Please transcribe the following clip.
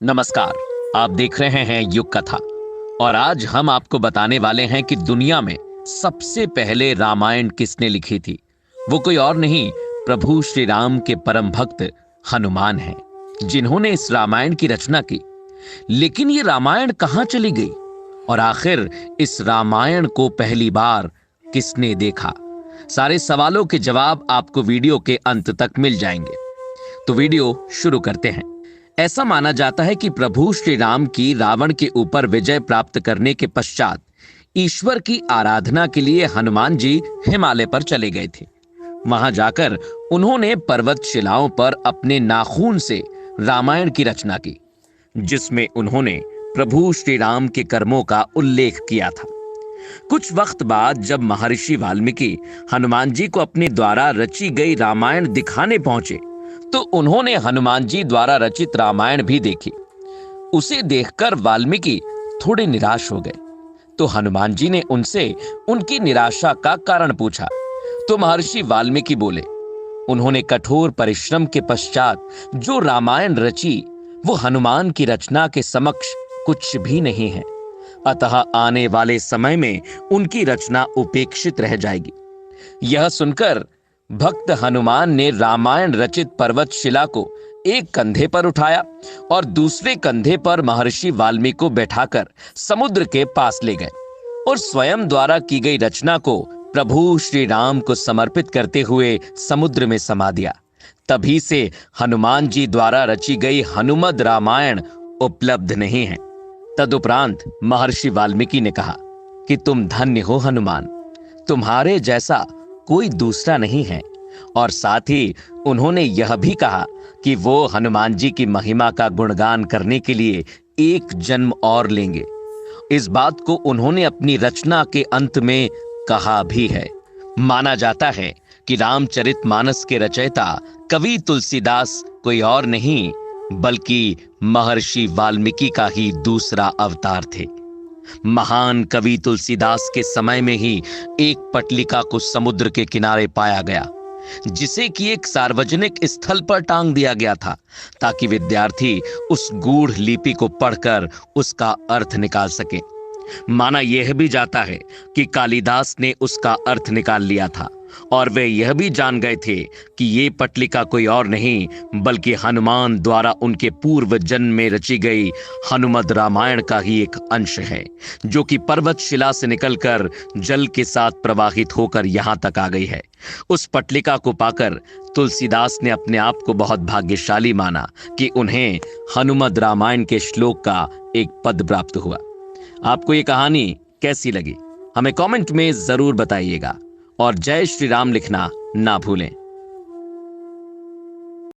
नमस्कार। आप देख रहे हैं युग कथा और आज हम आपको बताने वाले हैं कि दुनिया में सबसे पहले रामायण किसने लिखी थी। वो कोई और नहीं, प्रभु श्री राम के परम भक्त हनुमान हैं, जिन्होंने इस रामायण की रचना की। लेकिन ये रामायण कहां चली गई और आखिर इस रामायण को पहली बार किसने देखा? सारे सवालों के जवाब आपको वीडियो के अंत तक मिल जाएंगे। तो वीडियो शुरू करते हैं। ऐसा माना जाता है कि प्रभु श्री राम की रावण के ऊपर विजय प्राप्त करने के पश्चात ईश्वर की आराधना के लिए हनुमान जी हिमालय पर चले गए थे। वहां जाकर उन्होंने पर्वत शिलाओं पर अपने नाखून से रामायण की रचना की, जिसमें उन्होंने प्रभु श्री राम के कर्मों का उल्लेख किया था। कुछ वक्त बाद जब महर्षि वाल्मीकि हनुमान जी को अपने द्वारा रची गई रामायण दिखाने पहुंचे तो उन्होंने हनुमान जी द्वारा रचित रामायण भी देखी। उसे देखकर वाल्मीकि थोड़े निराश हो गए, तो हनुमान जी ने उनसे उनकी निराशा का कारण पूछा। तो महर्षि वाल्मीकि बोले, उन्होंने कठोर परिश्रम के पश्चात जो रामायण रची वो हनुमान की रचना के समक्ष कुछ भी नहीं है, अतः आने वाले समय में उनकी रचना उपेक्षित रह जाएगी। यह सुनकर भक्त हनुमान ने रामायण रचित पर्वत शिला को एक कंधे पर उठाया और दूसरे कंधे पर महर्षि वाल्मीकि को बैठाकर समुद्र के पास ले गए और स्वयं द्वारा की गई रचना को प्रभु श्री राम को समर्पित करते हुए समुद्र में समा दिया। तभी से हनुमान जी द्वारा रची गई हनुमद रामायण उपलब्ध नहीं है। तदुपरांत महर्षि वाल्मीकि ने कहा कि तुम धन्य हो हनुमान, तुम्हारे जैसा कोई दूसरा नहीं है। और साथ ही उन्होंने यह भी कहा कि वो हनुमान जी की महिमा का गुणगान करने के लिए एक जन्म और लेंगे। इस बात को उन्होंने अपनी रचना के अंत में कहा भी है। माना जाता है कि रामचरितमानस के रचयिता कवि तुलसीदास कोई और नहीं बल्कि महर्षि वाल्मीकि का ही दूसरा अवतार थे। महान कवि तुलसीदास के समय में ही एक पटलिका को समुद्र के किनारे पाया गया, जिसे कि एक सार्वजनिक स्थल पर टांग दिया गया था ताकि विद्यार्थी उस गूढ़ लिपि को पढ़कर उसका अर्थ निकाल सके। माना यह भी जाता है कि कालिदास ने उसका अर्थ निकाल लिया था और वे यह भी जान गए थे कि ये पटलिका कोई और नहीं बल्कि हनुमान द्वारा उनके पूर्व जन्म में रची गई हनुमद रामायण का ही एक अंश है, जो कि पर्वत शिला से निकलकर जल के साथ प्रवाहित होकर यहाँ तक आ गई है। उस पटलिका को पाकर तुलसीदास ने अपने आप को बहुत भाग्यशाली माना कि उन्हें हनुमद रामायण के श्लोक का एक पद प्राप्त हुआ। आपको ये कहानी कैसी लगी हमें कमेंट में जरूर बताइएगा और जय श्री राम लिखना ना भूलें।